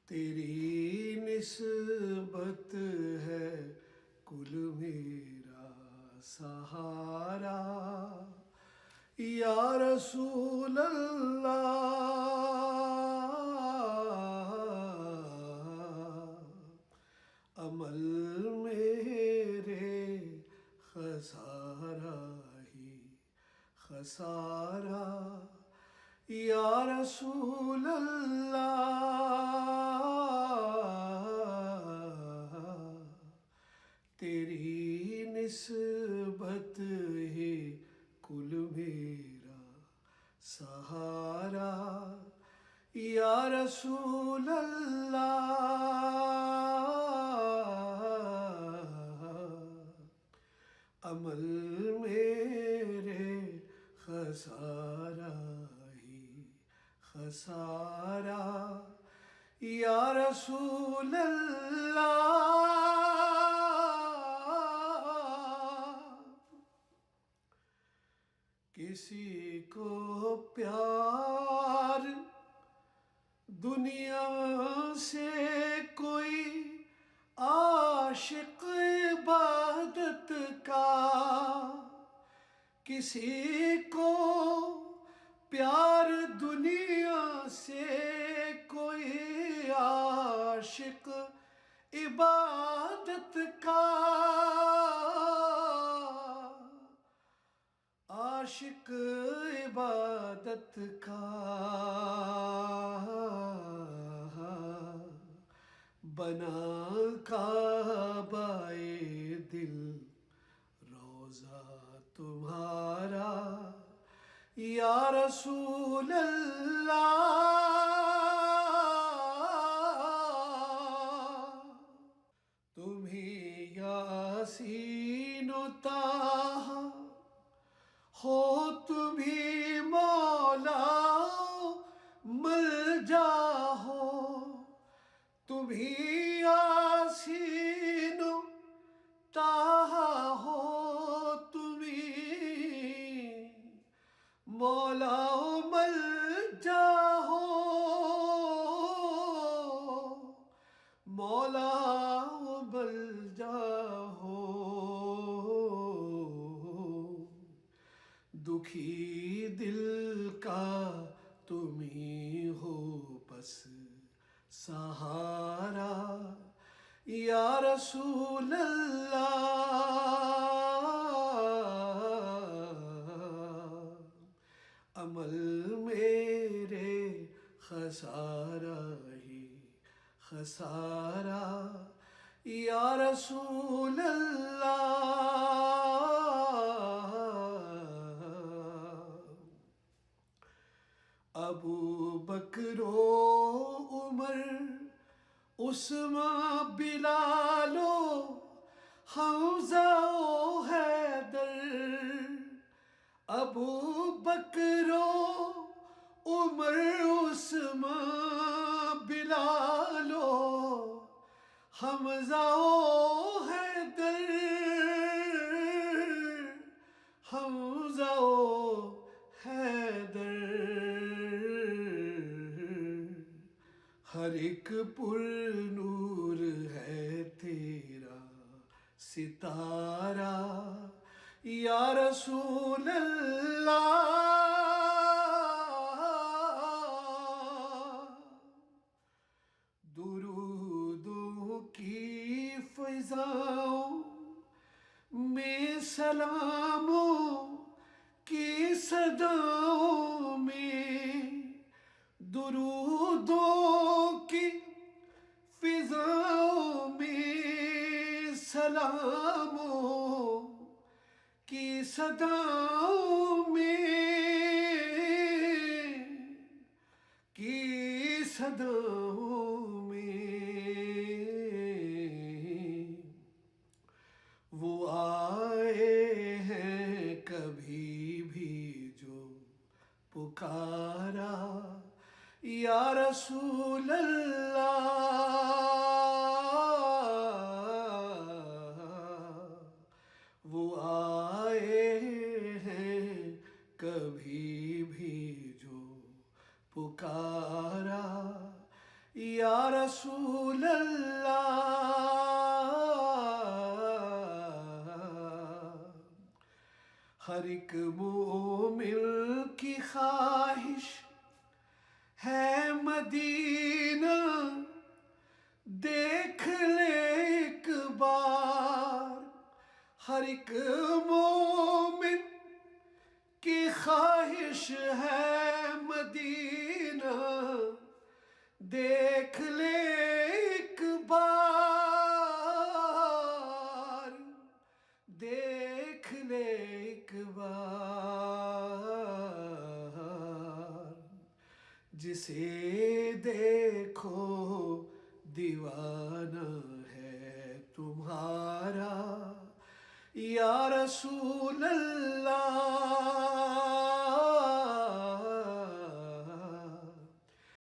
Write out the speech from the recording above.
تیری نسبت ہے کل میرا سہارا یا رسول اللہ، عمل میرے خسارہ ہی خسارہ یا رسول اللہ، تیری نسبت ہی کل میرا سہارا یا رسول اللہ، عمل میرے خسارہ ہی خسارہ یا رسول اللہ۔ کسی کو پیار دنیا سے کوئی عاشق عبادت کا، کسی کو پیار دنیا سے کوئی عاشق عبادت کا، عاشق عبادت کا، بنا کعبہ دل روضہ تمہارا یا رسول اللہ، تمہیں یاسین و طٰہٰ ہو، تمہیں مولا ملجا ہو، تمہیں یاسین و طٰہٰ ہو، تمہیں مولا ملجا ہو، مولا ملجا ہو، دکھی دل کا تمہیں ہو بس سہارا یا رسول اللہ، عمل میرے خسارہ ہی خسارہ یا رسول اللہ، ابو بکر و عمر عثمان بلال و حمزہ و حیدر، ابو بکر و عمر عثمان بلال و حمزہ و حیدر، حمزہ و حیدر، ہر ایک پر نور ہے تیرا ستارہ یا رسول اللہ، درودوں کی فضاؤں میں سلاموں کی صداؤں میں، درودوں کی فضاؤں میں سلاموں کی صداؤں میں وہ آئے ہیں کبھی بھی جو پکارا یا رسول اللہ، وہ آئے ہیں ہر ایک مومن کی خواہش ہے مدینہ دیکھ لے ایک بار. ہر ایک مومن کی خواہش ہے مدینہ دیکھ لے ایک بار. دیکھ لے ایک بار. جسے دیکھو دیوانہ ہے تمہارا یا رسول اللہ.